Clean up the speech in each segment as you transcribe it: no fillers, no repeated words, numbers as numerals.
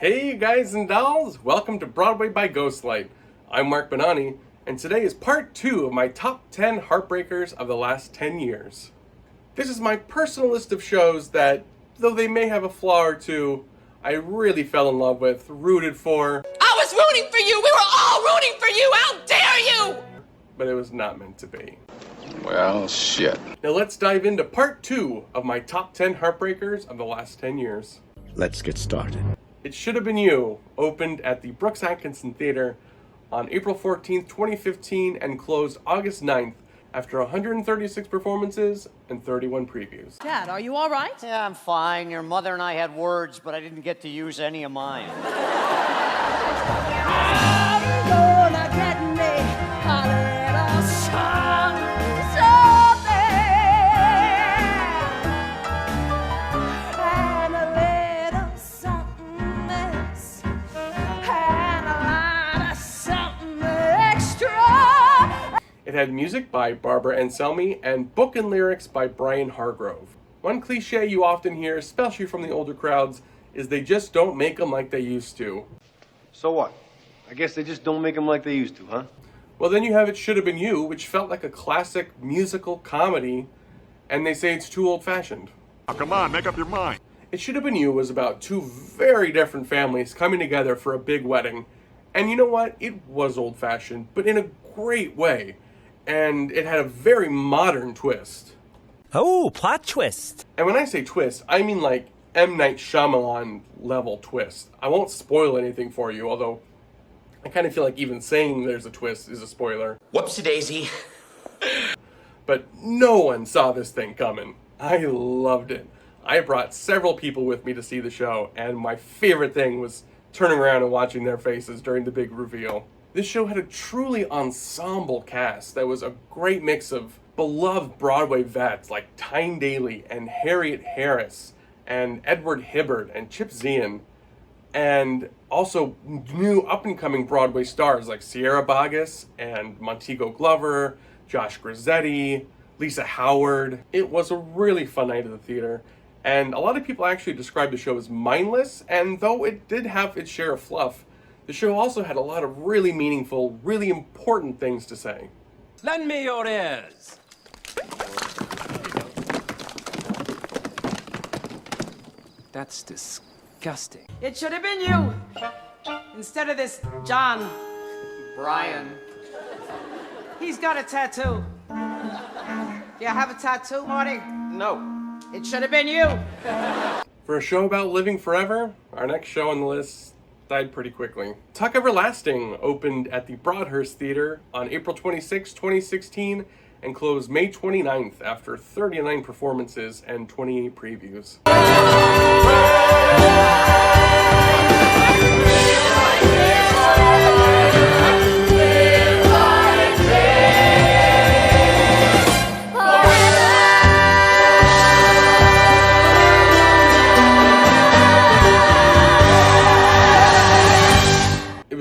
Hey guys and dolls, welcome to Broadway by Ghostlight. I'm Mark Bonanni, and today is part 2 of my top 10 Heartbreakers of the last 10 years. This is my personal list of shows that, though they may have a flaw or two, I really fell in love with, rooted for. I was rooting for you! We were all rooting for you! How dare you! But it was not meant to be. Well, shit. Now let's dive into part 2 of my top 10 Heartbreakers of the last 10 years. Let's get started. It Should Have Been You opened at the Brooks Atkinson Theatre on April 14th, 2015 and closed August 9th after 136 performances and 31 previews. Dad, are you all right? Yeah, I'm fine. Your mother and I had words, but I didn't get to use any of mine. I'm gonna get me a little something, and a little something else, and a lot of something extra. It had music by Barbara Anselmi and book and lyrics by Brian Hargrove. One cliche you often hear, especially from the older crowds, is they just don't make them like they used to. So what? I guess they just don't make them like they used to, huh? Well, then you have It Should Have Been You, which felt like a classic musical comedy, and they say it's too old-fashioned. Oh, come on, make up your mind. It Should Have Been You was about two very different families coming together for a big wedding. And you know what? It was old-fashioned, but in a great way. And it had a very modern twist. Oh, plot twist. And when I say twist, I mean like M. Night Shyamalan level twist. I won't spoil anything for you, although I kind of feel like even saying there's a twist is a spoiler. Whoopsie-daisy. But no one saw this thing coming. I loved it. I brought several people with me to see the show, and my favorite thing was turning around and watching their faces during the big reveal. This show had a truly ensemble cast that was a great mix of beloved Broadway vets like Tyne Daly and Harriet Harris and Edward Hibbert and Chip Zien, and also new up-and-coming Broadway stars like Sierra Boggess and Montego Glover, Josh Grizzetti, Lisa Howard. It was a really fun night at the theater, and a lot of people actually described the show as mindless, and though it did have its share of fluff, the show also had a lot of really meaningful, really important things to say. Lend me your ears. That's disgusting. It should have been you instead of this John. Brian. He's got a tattoo. Do you have a tattoo, Marty? No. It should have been you. For a show about living forever, our next show on the list died pretty quickly. Tuck Everlasting opened at the Broadhurst Theatre on April 26, 2016, and closed May 29th after 39 performances and 28 previews.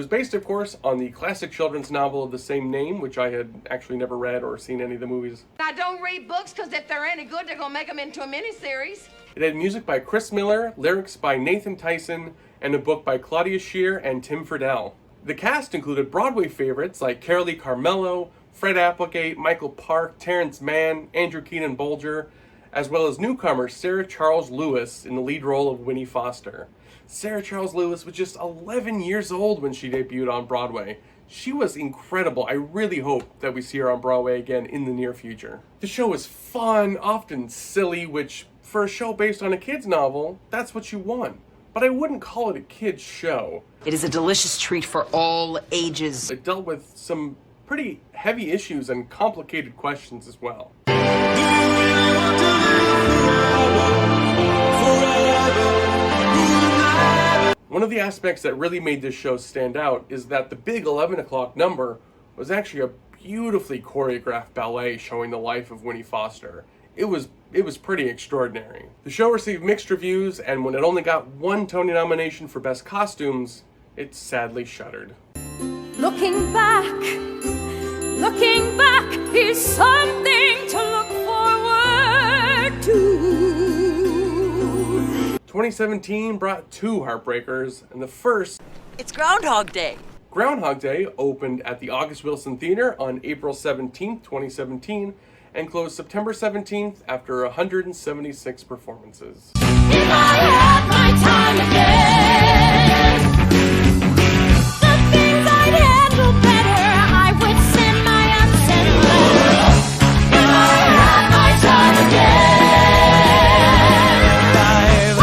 Based, of course, on the classic children's novel of the same name, which I had actually never read or seen any of the movies. I don't read books because if they're any good, they're going to make them into a miniseries. It had music by Chris Miller, lyrics by Nathan Tyson, and a book by Claudia Scheer and Tim Friedel. The cast included Broadway favorites like Carolee Carmello, Fred Applegate, Michael Park, Terrence Mann, Andrew Keenan Bolger, as well as newcomer Sarah Charles Lewis in the lead role of Winnie Foster. Sarah Charles Lewis was just 11 years old when she debuted on Broadway. She was incredible. I really hope that we see her on Broadway again in the near future. The show was fun, often silly, which for a show based on a kid's novel, that's what you want. But I wouldn't call it a kid's show. It is a delicious treat for all ages. It dealt with some pretty heavy issues and complicated questions as well. One of the aspects that really made this show stand out is that the big 11 o'clock number was actually a beautifully choreographed ballet showing the life of Winnie Foster. It was pretty extraordinary. The show received mixed reviews, and when it only got one Tony nomination for Best Costumes, it sadly shuttered. Looking back is something to look forward to. 2017 brought two Heartbreakers, and the first, It's Groundhog Day. Groundhog Day, opened at the August Wilson Theater on April 17th, 2017, and closed September 17th after 176 performances. If I had my time again, the things I'd handle better, I would send my unsent letters. If I had my time again,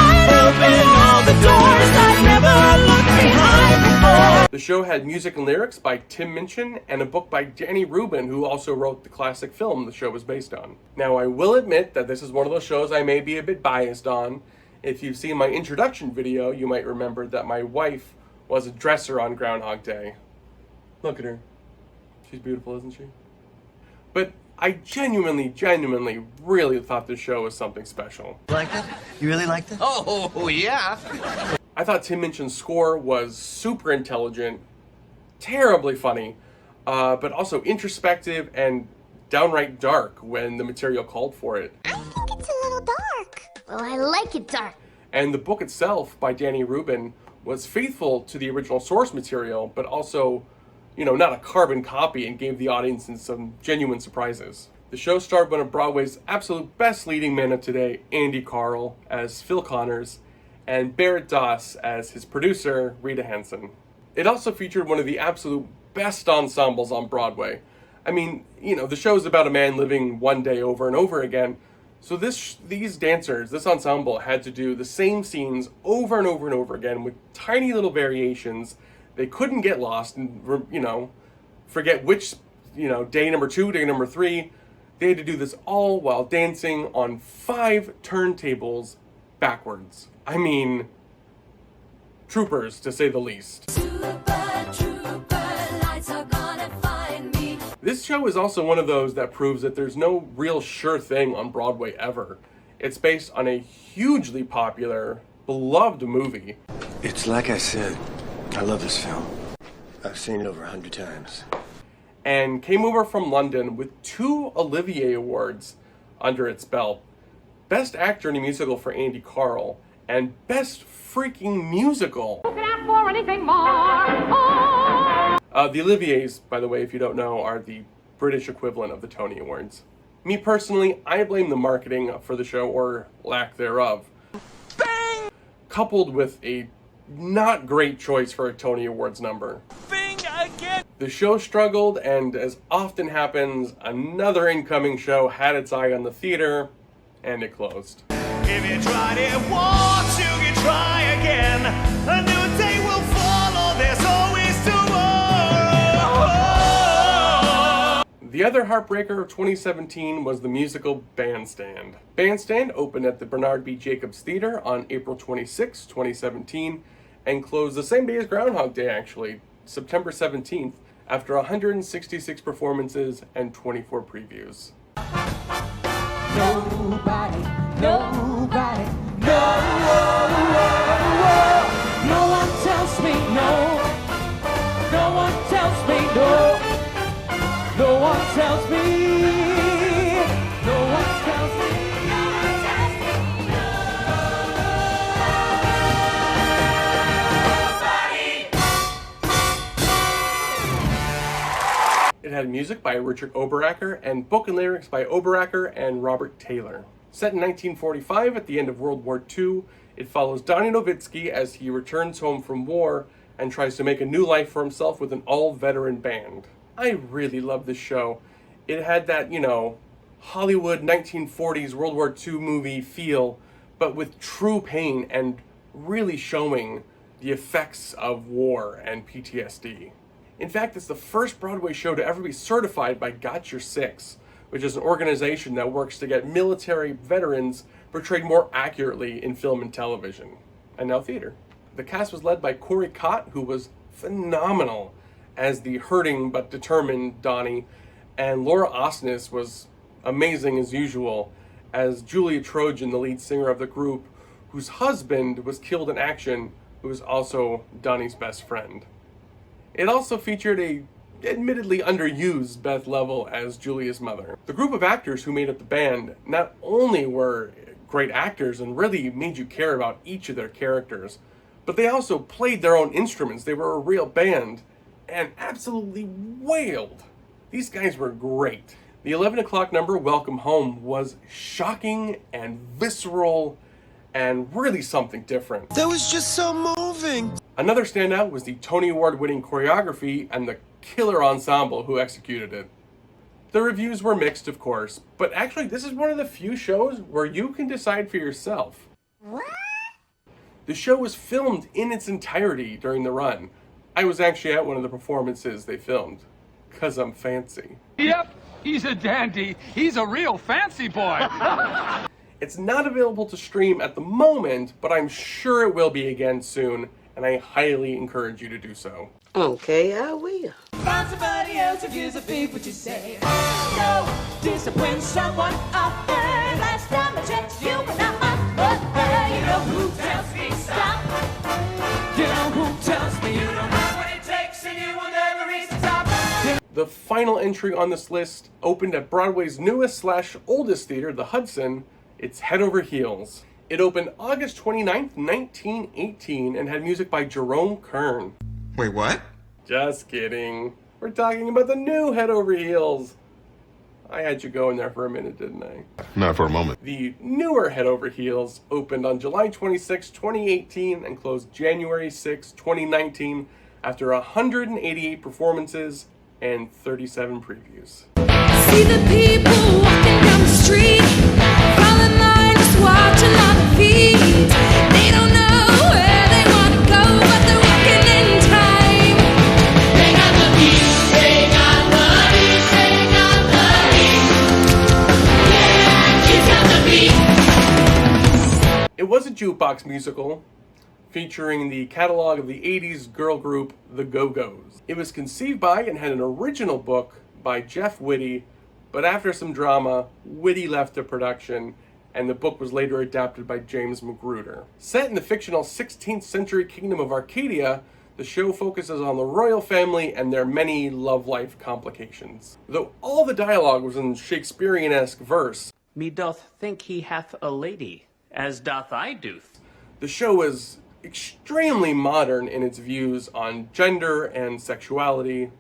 I'd open all the doors I'd never looked behind before. The show had music and lyrics by Tim Minchin and a book by Danny Rubin, who also wrote the classic film the show was based on. Now, I will admit that this is one of those shows I may be a bit biased on. If you've seen my introduction video, you might remember that my wife was a dresser on Groundhog Day. Look at her. She's beautiful, isn't she? But I genuinely really thought this show was something special. Liked it? You really liked it? Oh, yeah. I thought Tim Minchin's score was super intelligent, terribly funny, but also introspective and downright dark when the material called for it. I think it's a little dark. Well, I like it dark. And the book itself by Danny Rubin was faithful to the original source material, but also, not a carbon copy, and gave the audience some genuine surprises. The show starred one of Broadway's absolute best leading men of today, Andy Carl, as Phil Connors, and Barrett Doss as his producer, Rita Hansen. It also featured one of the absolute best ensembles on Broadway. I mean, the show's about a man living one day over and over again, so these dancers, this ensemble, had to do the same scenes over and over and over again with tiny little variations. They couldn't get lost and, forget which, day number 2, day number 3. They had to do this all while dancing on 5 turntables backwards. I mean, troopers, to say the least. This show is also one of those that proves that there's no real sure thing on Broadway ever. It's based on a hugely popular, beloved movie. It's like I said, I love this film. I've seen it over 100 times. And came over from London with 2 Olivier Awards under its belt. Best Actor in a Musical for Andy Carl, and Best Freaking Musical. For anything more. The Oliviers, by the way, if you don't know, are the British equivalent of the Tony Awards. Me personally, I blame the marketing for the show, or lack thereof. Bang! Coupled with a not great choice for a Tony Awards number. Bing again! The show struggled, and as often happens, another incoming show had its eye on the theater, and it closed. If you tried it once, you can try again. A new day will follow, there's always tomorrow. The other heartbreaker of 2017 was the musical Bandstand. Bandstand opened at the Bernard B. Jacobs Theater on April 26, 2017, and closed the same day as Groundhog Day, actually, September 17th, after 166 performances and 24 previews. Nobody, no one tells me no. No one tells me no. No one tells me. No one tells me. No one tells me It had music by Richard Oberacker and book and lyrics by Oberacker and Robert Taylor. Set in 1945 at the end of World War II, it follows Donnie Nowitzki as he returns home from war and tries to make a new life for himself with an all-veteran band. I really love this show. It had that, Hollywood 1940s World War II movie feel, but with true pain and really showing the effects of war and PTSD. In fact, it's the first Broadway show to ever be certified by Got Your Six, which is an organization that works to get military veterans portrayed more accurately in film and television, and now theater. The cast was led by Corey Cott, who was phenomenal as the hurting but determined Donnie, and Laura Osnes was amazing as usual as Julia Trojan, the lead singer of the group, whose husband was killed in action, who was also Donnie's best friend. It also featured a admittedly underused Beth Level as Julia's mother. The group of actors who made up the band not only were great actors and really made you care about each of their characters. But they also played their own instruments. They were a real band and absolutely wailed. These guys were great. The 11 o'clock number, Welcome Home, was shocking and visceral and really something different. That was just so moving. Another standout was the Tony Award-winning choreography and the killer ensemble who executed it. The reviews were mixed, of course, but actually this is one of the few shows where you can decide for yourself. What? The show was filmed in its entirety during the run. I was actually at one of the performances they filmed, 'cause I'm fancy. Yep, he's a dandy. He's a real fancy boy. It's not available to stream at the moment, but I'm sure it will be again soon, and I highly encourage you to do so. Okay, I will. Find somebody else who gives a beat what you say. No, disappoint someone up there. Last time I checked, you were not up there. You know who tells me stop? You know who tells me you don't have what it takes and you will never reach the top. The final entry on this list opened at Broadway's newest/oldest theater, the Hudson. It's Head Over Heels. It opened August 29th, 1918, and had music by Jerome Kern. Wait, what? Just kidding. We're talking about the new Head Over Heels. I had you going there for a minute, didn't I? Not for a moment. The newer Head Over Heels opened on July 26, 2018 and closed January 6, 2019 after 188 performances and 37 previews. See the people walking down the street, fall in line, just watching on their feet. They don't know where they want to go, but they're walking in time. They got the beat, they got the beat, they got the beat. Yeah, he's got the beat. It was a jukebox musical featuring the catalog of the 80s girl group The Go-Go's. It was conceived by and had an original book by Jeff Whitty, but after some drama, Whitty left the production, and the book was later adapted by James Magruder. Set in the fictional 16th century kingdom of Arcadia, the show focuses on the royal family and their many love life complications. Though all the dialogue was in Shakespearean-esque verse, Me doth think he hath a lady, as doth I do. the show is extremely modern in its views on gender and sexuality.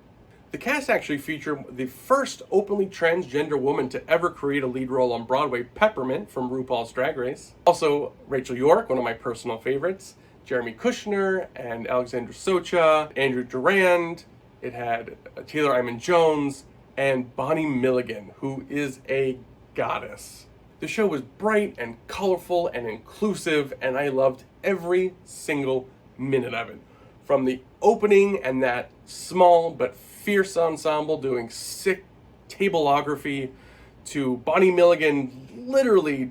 The cast actually featured the first openly transgender woman to ever create a lead role on Broadway, Peppermint from RuPaul's Drag Race. Also, Rachel York, one of my personal favorites, Jeremy Kushner and Alexandra Socha, Andrew Durand. It had Taylor Iman Jones and Bonnie Milligan, who is a goddess. The show was bright and colorful and inclusive, and I loved every single minute of it. From the opening and that small but fierce ensemble doing sick tableography, to Bonnie Milligan literally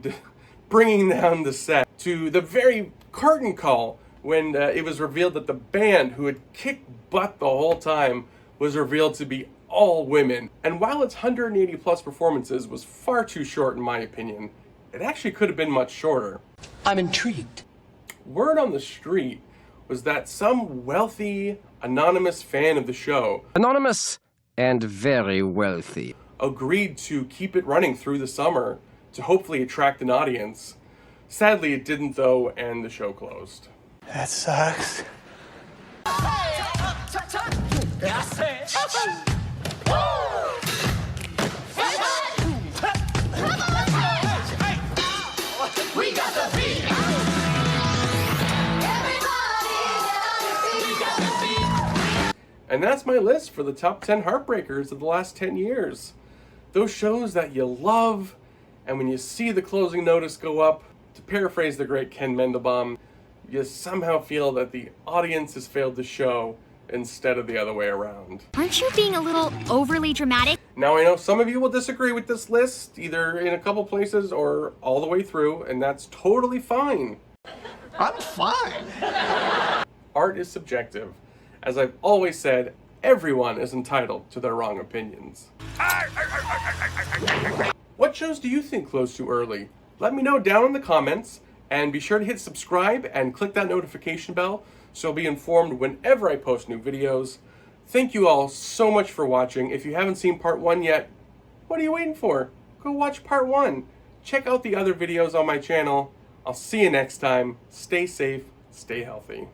bringing down the set, to the very curtain call when it was revealed that the band who had kicked butt the whole time was revealed to be all women. And while its 180 plus performances was far too short in my opinion, it actually could have been much shorter. I'm intrigued. Word on the street was that some wealthy, anonymous fan of the show, Anonymous and very wealthy, agreed to keep it running through the summer to hopefully attract an audience. Sadly, it didn't though, and the show closed. That sucks. We got the beat. And that's my list for the top 10 Heartbreakers of the last 10 years. Those shows that you love, and when you see the closing notice go up, to paraphrase the great Ken Mendelbaum, you somehow feel that the audience has failed the show instead of the other way around. Aren't you being a little overly dramatic? Now I know some of you will disagree with this list, either in a couple places or all the way through, and that's totally fine. I'm fine. Art is subjective. As I've always said, everyone is entitled to their wrong opinions. What shows do you think closed too early? Let me know down in the comments, and be sure to hit subscribe and click that notification bell so you'll be informed whenever I post new videos. Thank you all so much for watching. If you haven't seen part 1 yet, what are you waiting for? Go watch part 1. check out the other videos on my channel. I'll see you next time. Stay safe, stay healthy.